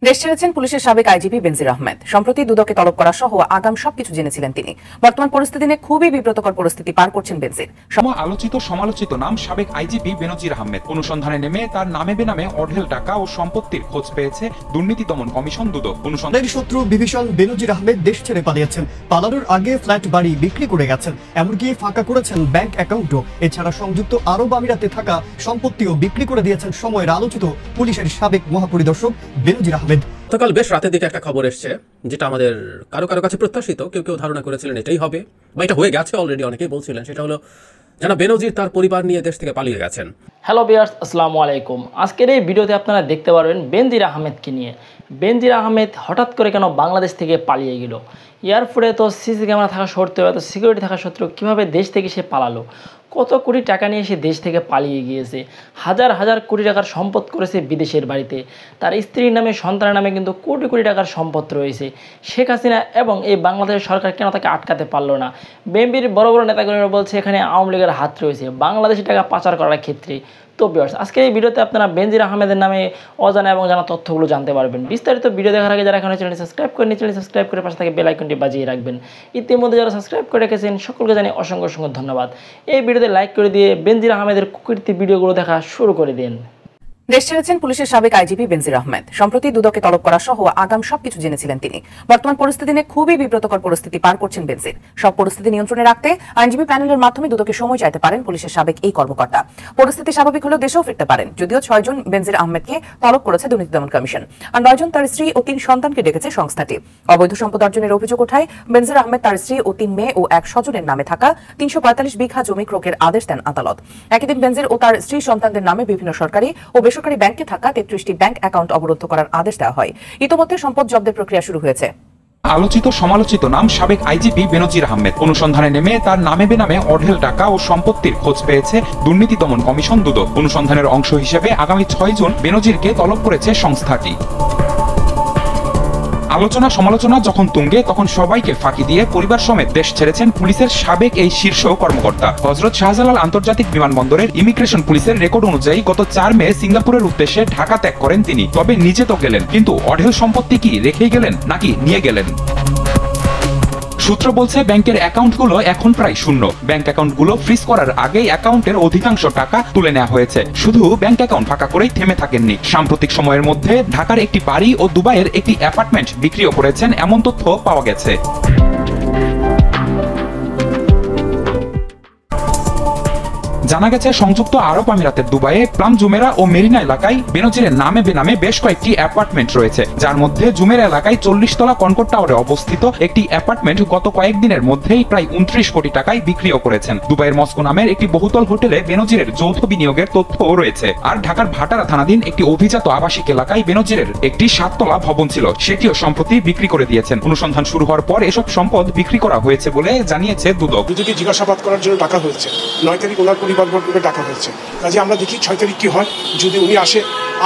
দেশ ছেড়েছেন পুলিশের সাবেক আইজিপি বেনজির আহমেদ। সম্প্রতি দুদকে তলব করা সহ আগাম সবকিছু জেনেছিলেন তিনি। বর্তমান পরিস্থিতি নিয়ে খুবই বিব্রতকর পরিস্থিতি পার করছেন বেনজির। আলোচিত সমালোচিত নাম সাবেক আইজিপি বেনজির আহমেদ। অনুসন্ধানে নেমে তার নামে বেনামে অঢেল টাকা ও সম্পত্তির খোঁজ পেয়েছে দুর্নীতি দমন কমিশন দুদক। অনুসন্ধানের শত্রু বিভীষণ বেনজির আহমেদ দেশ ছেড়ে পালিয়েছেন। পালানোর আগে ফ্ল্যাট বাড়ি বিক্রি করে গেছেন, এমনকি ফাঁকা করেছেন ব্যাংক অ্যাকাউন্টও। এছাড়া সংযুক্ত আরব আমিরাতে থাকা সম্পত্তিও বিক্রি করে দিয়েছেন সময়ের আলোচিত পুলিশের সাবেক মহাপরিদর্শক বেনজির আহমেদ। গতকাল বেশ রাতের দিকে একটা খবর এসছে, যেটা আমাদের কারো কারো কাছে প্রত্যাশিত। কেউ কেউ ধারণা করেছিলেন এটাই হবে, বা এটা হয়ে গেছে অলরেডি, অনেকেই বলছিলেন। সেটা হলো যেন বেনজির তার পরিবার নিয়ে দেশ থেকে পালিয়ে গেছেন। হ্যালো ভিউয়ার্স, আসসালামু আলাইকুম। আজকের এই ভিডিওতে আপনারা দেখতে পারবেন বেনজির আহমেদকে নিয়ে। বেনজির আহমেদ হঠাৎ করে কেন বাংলাদেশ থেকে পালিয়ে গেল? এয়ারপোর্টে তো সিসি ক্যামেরা থাকা সত্ত্বেও, এত সিকিউরিটি থাকা সত্ত্বেও কীভাবে দেশ থেকে সে পালালো? কত কোটি টাকা নিয়ে সে দেশ থেকে পালিয়ে গিয়েছে। হাজার হাজার কোটি টাকার সম্পদ করেছে বিদেশের বাড়িতে। তার স্ত্রীর নামে, সন্তানের নামে কিন্তু কোটি কোটি টাকার সম্পদ রয়েছে। শেখ হাসিনা এবং এই বাংলাদেশের সরকার কেন তাকে আটকাতে পারলো না? বিএনপির বড় বড় নেতাকর্মীরা বলছে এখানে আওয়ামী লীগের হাত রয়েছে বাংলাদেশি টাকা পাচার করার ক্ষেত্রে। তো ভিউয়ার্স, আজকের এই ভিডিওতে আপনারা বেনজির আহমেদের নামে অজানা এবং জানা তথ্যগুলো জানতে পারবেন। বিস্তারিত ভিডিও দেখার আগে যারা এখানে চ্যানেলটি সাবস্ক্রাইব করেন, চ্যানেল সাবস্ক্রাইব করে পাশে থেকে বেল আইকনটি বাজিয়ে রাখবেন। ইতিমধ্যে যারা সাবস্ক্রাইব করে রেখেছেন সকলকে জানিয়ে অসংখ্য অসংখ্য ধন্যবাদ। এই ভিডিওতে লাইক করে দিয়ে বেনজির আহমেদের কুকীর্তি ভিডিওগুলো দেখা শুরু করে দিন। দেশ ছেড়েছেন পুলিশের সাবেক আইজিপি বেনজির আহমেদ। সম্প্রতি দুদকে তলব করা সহ আগাম সবকিছু জেনেছিলেন তিনি। বর্তমান পরিস্থিতি নিয়ে খুবই বিব্রতকর পরিস্থিতি পার করছেন বেনজির। সব পরিস্থিতি নিয়ন্ত্রণে রাখতে আইনজীবী প্যানেলের মাধ্যমে দুদকে সময় চাইতে পারেন পুলিশের সাবেক এই কর্মকর্তা। পরিস্থিতি স্বাভাবিক হলেও দেশেও ফিরতে পারেন। যদিও 6 জন বেনজির আহমেদকে তলব করেছে দুর্নীতি দমন কমিশন, আর 9 জন তার স্ত্রী ও 3 সন্তানকে ডেকেছে সংস্থাটি। অবৈধ সম্পদ অর্জনের অভিযোগ ওঠায় বেনজির আহমেদ তার স্ত্রী ও 3 মেয়ে ও 1 স্বজনের নামে থাকা 345 বিঘা জমি ক্রয়ের আদেশ দেন আদালত। একই দিন বেনজির ও তার স্ত্রী সন্তানদের নামে বিভিন্ন সরকারি ও বেসরকারি ব্যাংকে থাকা 33টি ব্যাংক অ্যাকাউন্ট অবরুদ্ধ করার আদেশ দেওয়া হয়। ইতোমধ্যে সম্পদ জব্দের প্রক্রিয়া শুরু হয়েছে। আলোচিত সমালোচিত নাম সাবেক আইজিপি বেনজির আহমেদ। অনুসন্ধানে নেমে তার নামে বেনামে অঢেল টাকা ও সম্পত্তির খোঁজ পেয়েছে দুর্নীতি দমন কমিশন দুদক। অনুসন্ধানের অংশ হিসেবে আগামী 6 জন বেনজিরকে তলব করেছে সংস্থাটি। আলোচনা সমালোচনা যখন তুঙ্গে, তখন সবাইকে ফাঁকি দিয়ে পরিবার সমেত দেশ ছেড়েছেন পুলিশের সাবেক এই শীর্ষ কর্মকর্তা। হযরত শাহজালাল আন্তর্জাতিক বিমানবন্দরের ইমিগ্রেশন পুলিশের রেকর্ড অনুযায়ী গত 4 মে সিঙ্গাপুরের উদ্দেশ্যে ঢাকা ত্যাগ করেন তিনি। তবে নিজে তো গেলেন, কিন্তু অঢেল সম্পত্তি কি রেখেই গেলেন নাকি নিয়ে গেলেন? সূত্র বলছে ব্যাংকের অ্যাকাউন্টগুলো এখন প্রায় শূন্য। ব্যাংক অ্যাকাউন্টগুলো ফ্রিজ করার আগেই অ্যাকাউন্টের অধিকাংশ টাকা তুলে নেওয়া হয়েছে। শুধু ব্যাংক অ্যাকাউন্ট ফাঁকা করেই থেমে থাকেননি। সাম্প্রতিক সময়ের মধ্যে ঢাকার একটি বাড়ি ও দুবাইয়ের একটি অ্যাপার্টমেন্ট বিক্রিও করেছেন, এমন তথ্য পাওয়া গেছে। জানা গেছে সংযুক্ত আরব আমিরাতের দুবাইয়ে প্লাম জুমেরা ও মেরিনা এলাকায় বেনজিরের নামে বেনামে বেশ কয়েকটি অ্যাপার্টমেন্ট রয়েছে, যার মধ্যে জুমেরা এলাকায় 40 তলা কনকর্ড টাওয়ারে অবস্থিত একটি অ্যাপার্টমেন্ট গত কয়েকদিনের মধ্যেই প্রায় 29 কোটি টাকায় বিক্রিও করেছেন। দুবাইয়ের মস্কো নামের একটি বহুতল হোটেলে বেনজিরের যৌথ বিনিয়োগের তথ্যও রয়েছে। আর ঢাকার ভাটারা থানাধীন একটি অভিজাত আবাসিক এলাকায় বেনজিরের একটি 7 তলা ভবন ছিল, সেটিও সম্প্রতি বিক্রি করে দিয়েছেন। অনুসন্ধান শুরু হওয়ার পর এসব সম্পদ বিক্রি করা হয়েছে বলে জানিয়েছে দুদক। দুদকে জিজ্ঞাসাবাদ করার জন্য টাকা হয়েছে, 9 তারিখ ওনার পরিবারবর্গকে টাকা হয়েছে। কাজে আমরা দেখি 6 তারিখ কি হয়। যদি উনি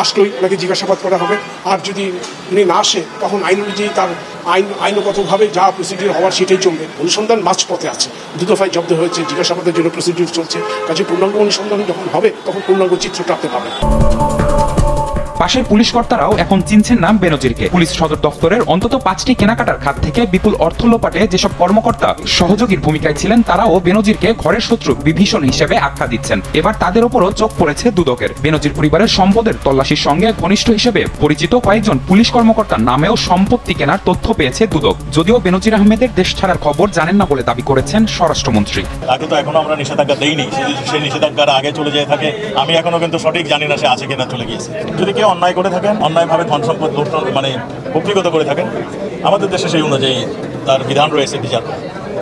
আসলেই ওনাকে জিজ্ঞাসাবাদ করা হবে, আর যদি উনি না আসে তখন আইন অনুযায়ী তার আইনগতভাবে যা প্রসিডিউর হওয়ার সেটাই চলবে। অনুসন্ধান মাঝপথে আছে, 2 দফায় জব্দ হয়েছে, জিজ্ঞাসাবাদের জন্য প্রসিডিউর চলছে। কাজে পূর্ণাঙ্গ অনুসন্ধান যখন হবে তখন পূর্ণাঙ্গ চিত্রটা আপনি পাবেন। পাশের পুলিশ কর্তারাও এখন চিনছেন নাম বেনজিরকে। পুলিশ সদর দপ্তরের অন্তত 5টি কেনাকাটার খাত থেকে বিপুল অর্থ লোপাটে যেসব কর্মকর্তা সহযোগীর ভূমিকায় ছিলেন, তারাও বেনজিরকে ঘরের শত্রু বিভীষণ হিসেবে আখ্যা দিচ্ছেন। এবার তাদের উপরও চোখ পড়েছে দুদকের। বেনজির পরিবারের সম্পদের তল্লাশির সঙ্গে ঘনিষ্ঠ হিসেবে পরিচিত কয়েকজন পুলিশ কর্মকর্তার নামেও সম্পত্তি কেনার তথ্য পেয়েছে দুদক। যদিও বেনজির আহমেদের দেশ ছাড়ার খবর জানেন না বলে দাবি করেছেন স্বরাষ্ট্রমন্ত্রী। আগে তো এখনো আমরা নিষেধাজ্ঞা দেইনি, সেই নিষেধাজ্ঞার আগে চলে যেয়ে থাকে। আমি এখনো কিন্তু সঠিক জানি না সে আছে কিনা চলে গিয়েছে। যদি কেউ অন্যায় করে থাকেন, অন্যায়ভাবে ধন সম্পদ কর্তৃগত করে থাকেন, আমাদের দেশে সেই অনুযায়ী তার বিধান রয়েছে বিচার,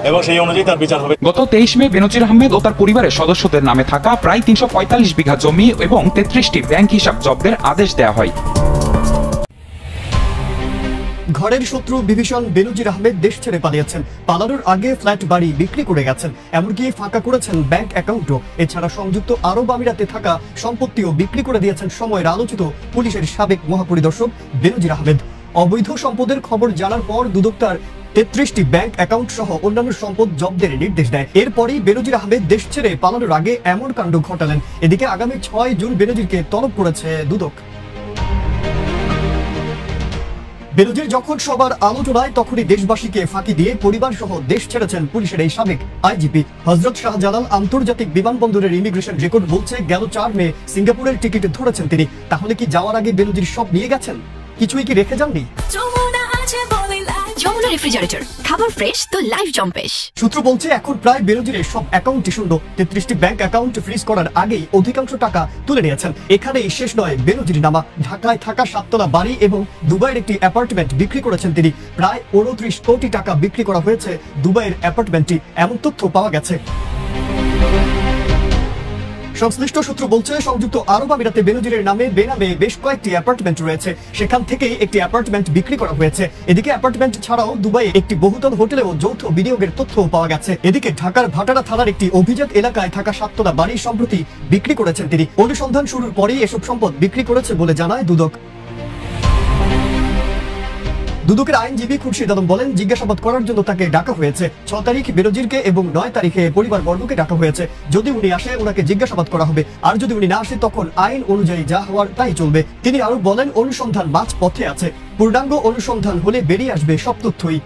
এবং সেই অনুযায়ী তার বিচার হবে। গত 23 মে বেনজির আহমেদ ও তার পরিবারের সদস্যদের নামে থাকা প্রায় 345 বিঘা জমি এবং 33টি ব্যাংক হিসাব জব্দের আদেশ দেওয়া হয়। ঘরের শত্রু বিভীষণ বেনজির আহমেদ দেশ ছেড়ে পালিয়েছেন। পালানোর আগে ফ্ল্যাট বাড়ি বিক্রি করে গেছেন, এমনকি ফাঁকা করেছেন ব্যাংক অ্যাকাউন্টও। এছাড়া সংযুক্ত আরব আমিরাতে থাকা সম্পত্তিও বিক্রি করে দিয়েছেন সময়ের আলোচিত পুলিশের সাবেক মহাপরিদর্শক বেনজির আহমেদ। অবৈধ সম্পদের খবর জানার পর দুদক তার 33টি ব্যাংক অ্যাকাউন্ট সহ অন্যান্য সম্পদ জব্দের নির্দেশ দেয়। এরপরই বেনজির আহমেদ দেশ ছেড়ে পালানোর আগে এমন কাণ্ড ঘটালেন। এদিকে আগামী 6 জুন বেনজিরকে তলব করেছে দুদক। বেনজির যখন সবার আলোচনায় তখনই দেশবাসীকে ফাঁকি দিয়ে পরিবার সহ দেশ ছেড়েছেন পুলিশের এই সাবেক আইজিপি। হযরত শাহজালাল আন্তর্জাতিক বিমানবন্দরের ইমিগ্রেশন রেকর্ড বলছে গেল 4 মে সিঙ্গাপুরের টিকিট ধরেছেন তিনি। তাহলে কি যাওয়ার আগে বেনজির সব নিয়ে গেছেন? কিছুই কি রেখে যাননি? যমুনা রেফ্রিজারেটর, খাবার ফ্রেশ তো লাইফ জম্পেশ। সূত্র বলছে এখন প্রায় বেনজিরের সব অ্যাকাউন্টই শূন্য। 33টি ব্যাংক অ্যাকাউন্ট ফ্রিজ করার আগেই অধিকাংশ টাকা তুলে নিয়েছেন। এখানেই শেষ নয় বেনজির নামা। ঢাকায় থাকা 7তলা বাড়ি এবং দুবাইয়ের একটি অ্যাপার্টমেন্ট বিক্রি করেছেন তিনি। প্রায় 29 কোটি টাকা বিক্রি করা হয়েছে দুবাইয়ের অ্যাপার্টমেন্টটি, এমন তথ্য পাওয়া গেছে। সংশ্লিষ্ট সূত্র বলছে সংযুক্ত আরব আমিরাতে বেনজিরের নামে বেনামে বেশ কয়েকটি অ্যাপার্টমেন্ট রয়েছে। সেখান থেকেই একটি অ্যাপার্টমেন্ট বিক্রি করা হয়েছে। এদিকে অ্যাপার্টমেন্ট ছাড়াও দুবাইয়ে একটি বহুতল হোটেলেও যৌথ বিনিয়োগের তথ্য পাওয়া গেছে। এদিকে ঢাকার ভাটারা থানার একটি অভিজাত এলাকায় থাকা 7তলা বাড়ি সম্প্রতি বিক্রি করেছেন তিনি। অনুসন্ধান শুরুর পরেই এসব সম্পদ বিক্রি করেছে বলে জানায় দুদক। দুদকের আইনজীবী খুরশিদ আলম বলেন, জিজ্ঞাসাবাদ করার জন্য তাকে ডাকা হয়েছে। 6 তারিখ বেনজিরকে এবং 9 তারিখে পরিবারবর্গকে ডাকা হয়েছে। যদি উনি আসে ওনাকে জিজ্ঞাসাবাদ করা হবে, আর যদি উনি না আসে তখন আইন অনুযায়ী যা হওয়ার তাই চলবে। তিনি আরো বলেন, অনুসন্ধান মাঝ পথে আছে, পূর্ণাঙ্গ অনুসন্ধান হলে বেরিয়ে আসবে সব তথ্যই।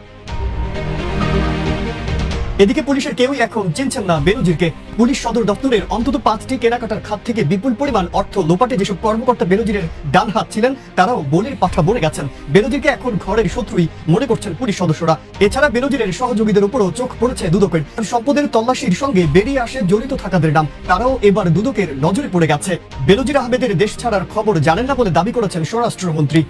এদিকে পুলিশের কেউই এখন চিনছেন না বেনজিরকে। পুলিশ সদর দপ্তরের অন্তত 5টি কেনাকাটার খাত থেকে বিপুল পরিমাণ অর্থ লোপাটে যেসব কর্মকর্তা বেনজিরের ডান হাত ছিলেন তারাও বলির পাঠা বনে গেছেন। বেনজিরকে এখন ঘরের শত্রুই মনে করছেন পুলিশ সদস্যরা। এছাড়া বেনজিরের সহযোগীদের উপরও চোখ পড়েছে দুদকের। সম্পদের তল্লাশির সঙ্গে বেরিয়ে আসে জড়িত থাকাদের নাম, তারাও এবার দুদকের নজরে পড়ে গেছে। বেনজির আহমেদের দেশ ছাড়ার খবর জানেন না বলে দাবি করেছেন স্বরাষ্ট্রমন্ত্রী।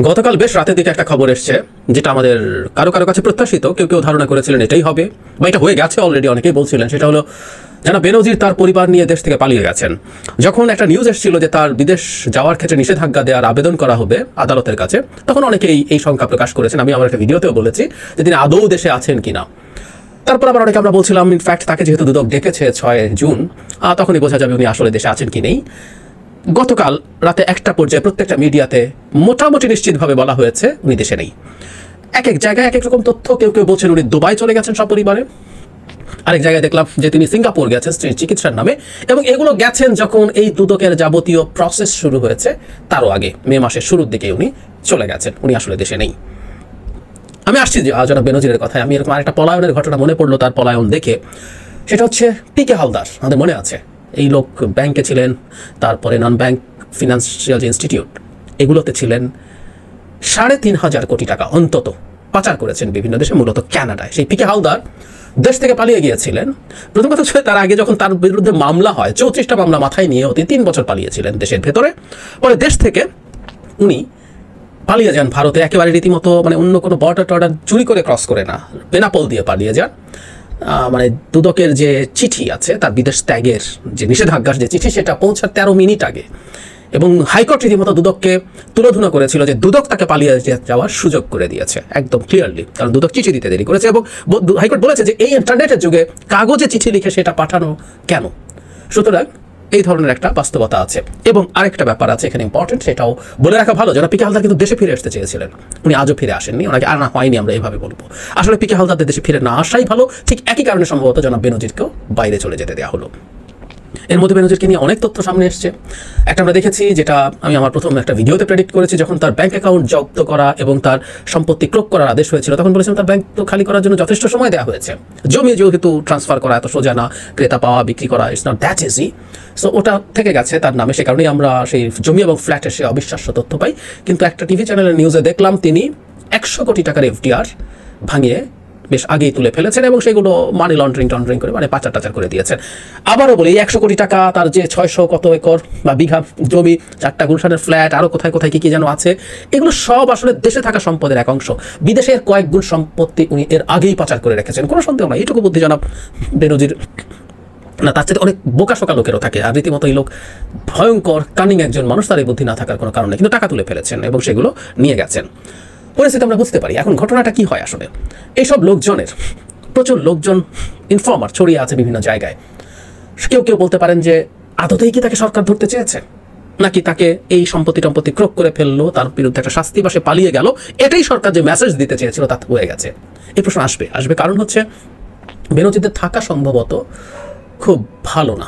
গতকাল বেশ রাতের দিকে একটা খবর এসছে, যেটা আমাদের কারো কারো কাছে প্রত্যাশিত, কেউ কেউ ধারণা করেছিলেন এটাই হবে, বা এটা হয়ে গেছে অলরেডি, অনেকেই বলছিলেন। সেটা হলো যেন বেনজির তার পরিবার নিয়ে দেশ থেকে পালিয়ে গেছেন। যখন একটা নিউজ এসেছিল যে তার বিদেশ যাওয়ার ক্ষেত্রে নিষেধাজ্ঞা দেওয়ার আবেদন করা হবে আদালতের কাছে, তখন অনেকেই এই শঙ্কা প্রকাশ করেছেন। আমি আমার একটা ভিডিওতেও বলেছি যে তিনি আদৌ দেশে আছেন কিনা। তারপর আবার অনেকে আমরা বলছিলাম ইনফ্যাক্ট তাকে যেহেতু দুদক ডেকেছে 6 জুন, তখনই বোঝা যাবে উনি আসলে দেশে আছেন কি নেই। গতকাল রাতে একটা পর্যায়ে প্রত্যেকটা মিডিয়াতে মোটামুটি নিশ্চিতভাবে বলা হয়েছে উনি দেশে নেই। এক এক জায়গায় এক এক রকম তথ্য। কেউ কেউ বলছেন উনি দুবাই চলে গেছেন সপরিবারে, আরেক জায়গায় দেখলাম যে তিনি সিঙ্গাপুর গেছেন স্ত্রীর চিকিৎসার নামে, এবং এগুলো গেছেন যখন এই দুদকের যাবতীয় প্রসেস শুরু হয়েছে তারও আগে, মে মাসের শুরুর দিকে উনি চলে গেছেন। উনি আসলে দেশে নেই। আমি আসছি যে জনাব বেনজিরের কথায়, আমি এরকম আরেকটা পলায়নের ঘটনা মনে পড়লো তার পলায়ন দেখে। সেটা হচ্ছে পিকে হালদার, আমাদের মনে আছে এই লোক ব্যাংকে ছিলেন, তারপরে নন ব্যাংক ফিনান্সিয়াল যে ইনস্টিটিউট এগুলোতে ছিলেন। 3.5 কোটি টাকা অন্তত পাচার করেছেন বিভিন্ন দেশে, মূলত কানাডায়। সেই পিকে হালদার দেশ থেকে পালিয়ে গিয়েছিলেন। প্রথম কথা হচ্ছে তার আগে যখন তার বিরুদ্ধে মামলা হয়, 34টা মামলা মাথায় নিয়ে অতি 3 বছর পালিয়েছিলেন দেশের ভেতরে। পরে দেশ থেকে উনি পালিয়ে যান ভারতে, একেবারে রীতিমতো মানে অন্য কোনো বর্ডার টর্ডার চুরি করে ক্রস করে না, বেনাপোল দিয়ে পালিয়ে যান। মানে দুদকের যে চিঠি আছে তার বিদেশ ত্যাগের যে নিষেধাজ্ঞার যে চিঠি, সেটা পৌঁছার 13 মিনিট আগে, এবং হাইকোর্ট রীতিমতো দুদককে তুলোধুনা করেছিল যে দুদক তাকে পালিয়ে যাওয়ার সুযোগ করে দিয়েছে একদম ক্লিয়ারলি, কারণ দুদক চিঠি দিতে দেরি করেছে। এবং হাইকোর্ট বলেছে যে এই ইন্টারনেটের যুগে কাগজে চিঠি লিখে সেটা পাঠানো কেন। সুতরাং এই ধরনের একটা বাস্তবতা আছে। এবং আরেকটা ব্যাপার আছে এখানে ইম্পর্টেন্ট, সেটাও বলে রাখা ভালো। যারা পিকে হালদার কিন্তু দেশে ফিরে আসতে চেয়েছিলেন, উনি আজও ফিরে আসেননি, ওনাকে আনা হয়নি, আমরা এইভাবে বলবো। আসলে পিকে হালদারদের দেশে ফিরে না আসাই ভালো। ঠিক একই কারণে সম্ভবত জনাব বেনজিরকেও বাইরে চলে যেতে দেওয়া হলো। এর মধ্যে বেনজিরকে নিয়ে অনেক তথ্য সামনে এসছে। একটা আমরা দেখেছি, যেটা আমি আমার প্রথম একটা ভিডিওতে প্রেডিক্ট করেছি, যখন তার ব্যাংক অ্যাকাউন্ট জব্দ করা এবং তার সম্পত্তি ক্রোক করার আদেশ হয়েছিল, তখন বলেছিলাম তার ব্যাংক তো খালি করার জন্য যথেষ্ট সময় দেওয়া হয়েছে। জমি যেহেতু ট্রান্সফার করা এত সোজা না, ক্রেতা পাওয়া বিক্রি করা it's not that easy. So ওটা থেকে গেছে তার নামে, সে কারণেই আমরা সেই জমি এবং ফ্ল্যাটের সে অবিশ্বাস্য তথ্য পাই। কিন্তু একটা টিভি চ্যানেলের নিউজে দেখলাম তিনি 100 কোটি টাকার এফডিআর ভাঙিয়ে বেশ আগেই তুলে ফেলেছেন, এবং সেগুলো মানি লন্ড্রিং করে মানে পাচার টাচার করে দিয়েছেন। আবারও বলি, 100 কোটি টাকা, তার যে 600 কত একর বা বিঘা জমি, 4টা গুলশানের ফ্ল্যাট, আরও কোথায় কোথায় কি যেন আছে, এগুলো সব আসলে দেশে থাকা সম্পদের এক অংশ। বিদেশের কয়েক গুণ সম্পত্তি উনি এর আগেই পাচার করে রেখেছেন, কোনো সন্দেহ নাই। এইটুকু বুদ্ধি জনাব বেনজির না, তার সাথে অনেক বোকাশোকা লোকেরও থাকে। আর রীতিমতো এই লোক ভয়ঙ্কর কানিং একজন মানুষ, তার এই বুদ্ধি না থাকার কোনো কারণে কিন্তু টাকা তুলে ফেলেছেন এবং সেগুলো নিয়ে গেছেন। পরিস্থিতি আমরা বুঝতে পারি। এখন ঘটনাটা কি হয় আসলে, এইসব লোকজনের প্রচুর লোকজন ইনফর্মার ছড়িয়ে আছে বিভিন্ন জায়গায়। কেউ কেউ বলতে পারেন যে আদতেই কি তাকে সরকার ধরতে চেয়েছে, নাকি তাকে এই সম্পত্তি ক্রোক করে ফেললো, তার বিরুদ্ধে একটা শাস্তি বা সে পালিয়ে গেল, এটাই সরকার যে মেসেজ দিতে চেয়েছিল তা হয়ে গেছে। এই প্রশ্ন আসবে কারণ হচ্ছে বেনজিরদের থাকা সম্ভবত খুব ভালো না,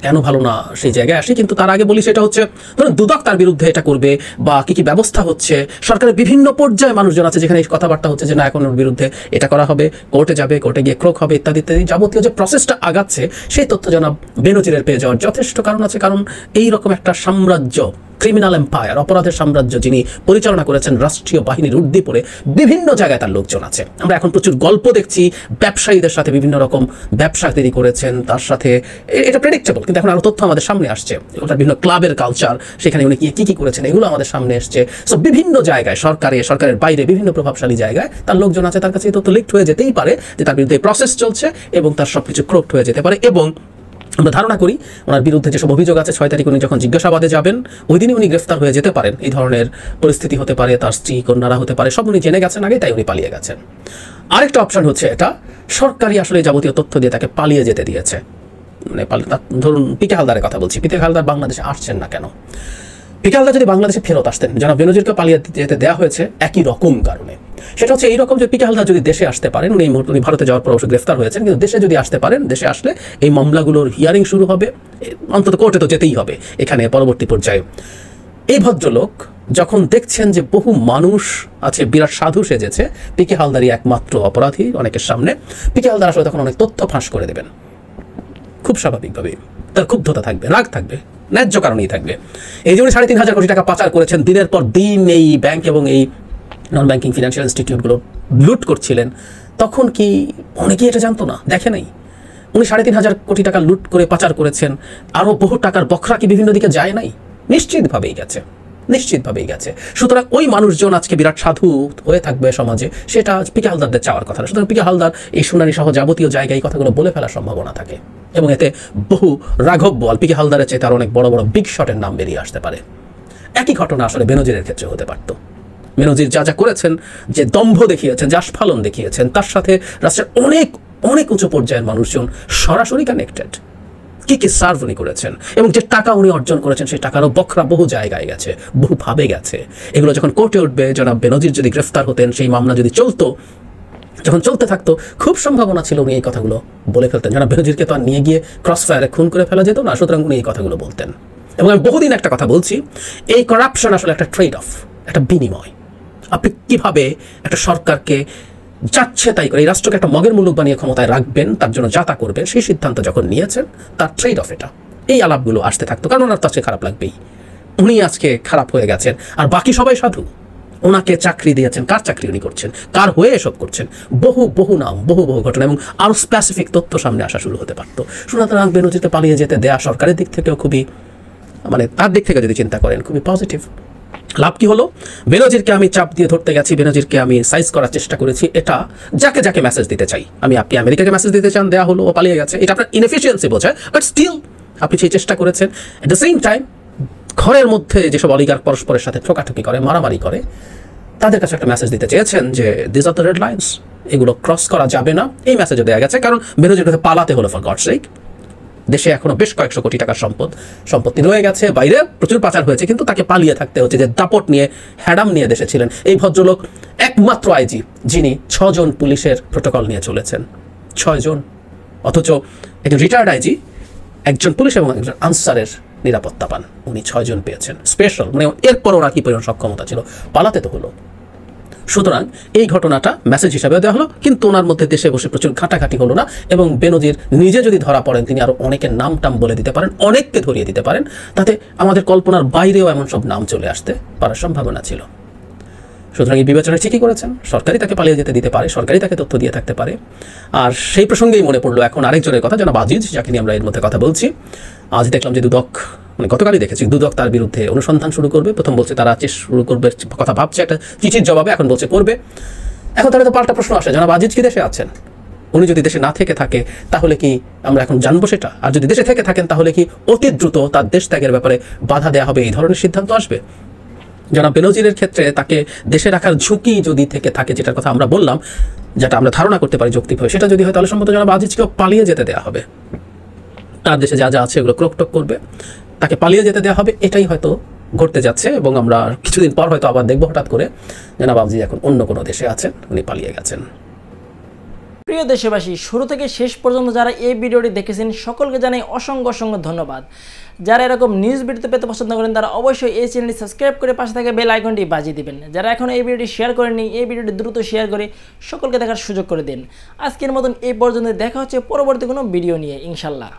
কেন ভালো না সেই জায়গায় আসি, কিন্তু তার আগে বলি সেটা হচ্ছে ধরুন দুদক তার বিরুদ্ধে এটা করবে বা কি ব্যবস্থা হচ্ছে, সরকারের বিভিন্ন পর্যায়ে মানুষজন আছে যেখানে এই কথাবার্তা হচ্ছে যে না এখন ওর বিরুদ্ধে এটা করা হবে, কোর্টে যাবে, কোর্টে গিয়ে ক্রোক হবে ইত্যাদি ইত্যাদি যাবতীয় যে প্রসেসটা আগাচ্ছে সেই তথ্য জনাব বেনজিরের পেয়ে যাওয়ার যথেষ্ট কারণ আছে। কারণ এইরকম একটা সাম্রাজ্য, ক্রিমিনাল এম্পায়ার, অপরাধের সাম্রাজ্য যিনি পরিচালনা করেছেন রাষ্ট্রীয় বাহিনীর ঊর্ধ্বে পড়ে বিভিন্ন জায়গায় তার লোকজন আছে। আমরা এখন প্রচুর গল্প দেখছি ব্যবসায়ীদের সাথে বিভিন্ন রকম ব্যবসা তিনি করেছেন, তার সাথে এটা প্রেডিক্টেবল, কিন্তু এখন আরো তথ্য আমাদের সামনে আসছে, ওটার বিভিন্ন ক্লাবের কালচার, সেখানে উনি কি করেছেন এগুলো আমাদের সামনে এসছে। সো বিভিন্ন জায়গায় সরকারের বাইরে বিভিন্ন প্রভাবশালী জায়গায় তার লোকজন আছে, তার কাছে এই তথ্য লিকড হয়ে যেতেই পারে যে তার বিরুদ্ধে প্রসেস চলছে এবং তার সবকিছু ক্রোক্ট হয়ে যেতে পারে। এবং আমরা ধারণা করি ওনার বিরুদ্ধে যেসব অভিযোগ আছে 6 তারিখ উনি যখন জিজ্ঞাসাবাদে যাবেন ওই দিনই উনি গ্রেফতার হয়ে যেতে পারেন। এই ধরনের পরিস্থিতি হতে পারে, তার স্ত্রী কন্যারা হতে পারে, সব উনি জেনে গেছেন আগে, তাই উনি পালিয়ে গেছেন। আরেকটা অপশন হচ্ছে এটা সরকারি আসলে যাবতীয় তথ্য দিয়ে তাকে পালিয়ে যেতে দিয়েছে। মানে ধরুন পিকে হালদারের কথা বলছি, পিকে হালদার বাংলাদেশে আসছেন না কেন? পিকে হালদার যদি বাংলাদেশে ফেরত আসতেন, জনাব বেনজিরকে পালিয়ে যেতে দেওয়া হয়েছে একই রকম কারণে। সেটা হচ্ছে এইরকম যে পিকে হালদার যদি দেশে আসতে পারেন, উনি ভারতে যাওয়ার পর অবশ্য গ্রেফতার হয়েছেন, কিন্তু দেশে যদি আসতে পারেন, দেশে আসলে এই মামলাগুলোর হিয়ারিং শুরু হবে, অন্তত কোর্টে তো যেতেই হবে এখানে পরবর্তী পর্যায়ে। এই ভদ্রলোক যখন দেখছেন যে বহু মানুষ আছে বিরাট সাধু সেজেছে, পিকে হালদারই একমাত্র অপরাধী অনেকের সামনে, পিকে হালদার আসলে তখন অনেক তথ্য ফাঁস করে দেবেন। খুব স্বাভাবিকভাবেই তার ক্ষুব্ধতা থাকবে, রাগ থাকবে, ন্যায্য কারণেই থাকবে। এই যে উনি 3,500 কোটি টাকা পাচার করেছেন, দিনের পর দিন এই ব্যাংক এবং এই নন ব্যাংকিং ফিনান্সিয়াল ইনস্টিটিউটগুলো লুট করছিলেন, তখন কি অনেকেই এটা জানতো না, দেখে নাই? উনি 3,500 কোটি টাকা লুট করে পাচার করেছেন, আরও বহু টাকার বখরা কি বিভিন্ন দিকে যায় নাই? নিশ্চিতভাবেই গেছে। সুতরাং ওই মানুষজন আজকে বিরাট সাধু হয়ে থাকবে সমাজে, সেটা পিকে হালদারদের চাওয়ার কথা না। সুতরাং পিকে হালদার এই শুনানি সহ যাবতীয় জায়গায় এই কথাগুলো বলে ফেলার সম্ভাবনা থাকে এবং এতে বহু রাঘব বোয়াল, পিকে হালদারের চেয়ে তার অনেক বড় বড় বিগ শটের নাম বেরিয়ে আসতে পারে। একই ঘটনা আসলে বেনজিরের ক্ষেত্রে হতে পারত। বেনজির যা করেছেন, যে দম্ভ দেখিয়েছেন, যে আস্ফালন দেখিয়েছেন, তার সাথে রাষ্ট্রের অনেক উঁচু পর্যায়ের মানুষজন সরাসরি কানেক্টেড। কি সার্ভ উনি করেছেন এবং যে টাকা উনি অর্জন করেছেন সেই টাকারও বখরা বহু জায়গায় গেছে, বহুভাবে গেছে। এগুলো যখন কোর্টে উঠবে, জনাব বেনজির যদি গ্রেফতার হতেন, সেই মামলা যদি যখন চলতে থাকতো, খুব সম্ভাবনা ছিল উনি এই কথাগুলো বলে ফেলতেন। জনাব বেনজিরকে তো আর নিয়ে গিয়ে ক্রস ফায়ারে খুন করে ফেলা যেত না, সুতরাং উনি এই কথাগুলো বলতেন। এবং আমি বহুদিন একটা কথা বলছি, এই করাপশন আসলে একটা ট্রেড অফ, একটা বিনিময়। আপনি কিভাবে একটা সরকারকে যাচ্ছে তাই করে এই রাষ্ট্রকে একটা মগের মুলুক বানিয়ে ক্ষমতায় রাখবেন, তার জন্য যাতা করবেন, সেই সিদ্ধান্ত যখন নিয়েছেন তার ট্রেড অফ এটা। এই আলাপগুলো আসতে থাকতো, কারণ ওনার কাছে খারাপ লাগবেই। উনি আজকে খারাপ হয়ে গেছেন আর বাকি সবাই সাধু। ওনাকে চাকরি দিয়েছেন, কার চাকরি উনি করছেন, কার হয়ে এসব করছেন, বহু নাম, বহু ঘটনা এবং আরও স্পেসিফিক তথ্য সামনে আসা শুরু হতে পারতো। সুতরাং বেনজিরকে পালিয়ে যেতে দেয়া সরকারের দিক থেকেও খুবই, মানে তার দিক থেকে যদি চিন্তা করেন, খুবই পজিটিভ। লাভ কি হলো? বেনজিরকে আমি চাপ দিয়ে ধরতে গেছি, বেনজিরকে আমি সাইজ করার চেষ্টা করেছি, এটা যাকে মেসেজ দিতে চাই আপনি আমেরিকাকে মেসেজ দিতে চান, দেওয়া হলো, ও পালিয়ে গেছে, এটা আপনার ইনএফিসিয়েন্সি বোঝায়, বাট স্টিল আপনি সেই চেষ্টা করেছেন। এট দ্য সেম টাইম ঘরের মধ্যে যেসব অলিগার্ক পরস্পরের সাথে ঠোকাঠুকি করে, মারামারি করে, তাদের কাছে একটা মেসেজ দিতে চেয়েছেন যে this are the red lines, এগুলো ক্রস করা যাবে না। এই মেসেজও দেওয়া গেছে, কারণ বেনজির কাছে পালাতে হলো ফর গডস সেক। দেশে এখনো বেশ কয়েকশো কোটি টাকার সম্পত্তি রয়ে গেছে, বাইরে প্রচুর পাচার হয়েছে, কিন্তু তাকে পালিয়ে থাকতে হচ্ছে। যে দাপট নিয়ে, হ্যাডাম নিয়ে দেশে ছিলেন এই ভদ্রলোক, একমাত্র আইজি যিনি 6 জন পুলিশের প্রোটোকল নিয়ে চলেছেন। 6 জন, অথচ একজন রিটায়ার্ড আইজি, একজন পুলিশ এবং একজন আনসারের নিরাপত্তা পান, উনি 6 জন পেয়েছেন স্পেশাল। মানে এরপর ওরা কি পরিমাণ সক্ষমতা ছিল, পালাতে তো হলো। সুতরাং এই ঘটনাটা মেসেজ হিসাবে দেওয়া হলো, কিন্তু ওনার মধ্যে দেশে বসে প্রচুর ঘাটাঘাটি হলো না। এবং বেনজির নিজে যদি ধরা পড়েন, তিনি আরও অনেকের নাম টাম বলে দিতে পারেন, অনেককে ধরিয়ে দিতে পারেন, তাতে আমাদের কল্পনার বাইরেও এমন সব নাম চলে আসতে পারার সম্ভাবনা ছিল। সুতরাং এই বিবেচনা ঠিকই করেছেন, সরকারই তাকে পালিয়ে যেতে দিতে পারে, সরকারই তাকে তথ্য দিয়ে থাকতে পারে। আর সেই প্রসঙ্গেই মনে পড়লো এখন আরেকজনের কথা, জনাব আজিজ, যাকে নিয়ে আমরা এর মধ্যে কথা বলছি। আজ দেখলাম যে দুদক, মানে গতকালই দেখেছি, দুদক তার বিরুদ্ধে অনুসন্ধান শুরু করবে। প্রথম বলছে তারা শুরু করবে কথা ভাবছে, একটা চিঠির জবাবে এখন বলছে করবে। এখন তাহলে তো পাল্টা প্রশ্ন আসে, জনাব আজিজ কি দেশে আছেন? উনি যদি দেশে না থেকে থাকে তাহলে কি আমরা এখন জানবো সেটা? আর যদি দেশে থেকে থাকেন তাহলে কি অতি দ্রুত তার দেশ ত্যাগের ব্যাপারে বাধা দেওয়া হবে, এই ধরনের সিদ্ধান্ত আসবে? জনাব বেনজিরের ক্ষেত্রে তাকে দেশে রাখার ঝুঁকি যদি থেকে থাকে, যেটার কথা আমরা বললাম, যেটা আমরা ধারণা করতে পারি যৌক্তিকভাবে, সেটা যদি হয় তাহলে সম্ভবত জনাব আজিজকেও পালিয়ে যেতে দেওয়া হবে। তার দেশে যা আছে এগুলো ক্রোকটক করবে, তাকে পালিয়ে যেতে দেওয়া হবে। এটাই হয়তো ঘটতে যাচ্ছে এবং আমরা কিছুদিন পর হয়তো আবার দেখবো হঠাৎ করে জনাব আজিজ এখন অন্য কোনো দেশে আছেন, উনি পালিয়ে গেছেন। প্রিয় দেশবাসী, শুরু থেকে শেষ পর্যন্ত যারা এই ভিডিওটি দেখেছেন সকলকে জানাই অসংখ্য অসংখ্য ধন্যবাদ। যারা এরকম নিউজ ভিডিও পেতে পছন্দ করেন তারা অবশ্যই এই চ্যানেলটি সাবস্ক্রাইব করে পাশে থাকা বেল আইকনটি বাজিয়ে দিবেন। যারা এখনও এই ভিডিওটি শেয়ার করেননি, এই ভিডিওটি দ্রুত শেয়ার করে সকলকে দেখার সুযোগ করে দিন। আজকের মতন এই পর্যন্ত, দেখা হচ্ছে পরবর্তী কোনো ভিডিও নিয়ে ইনশাল্লাহ।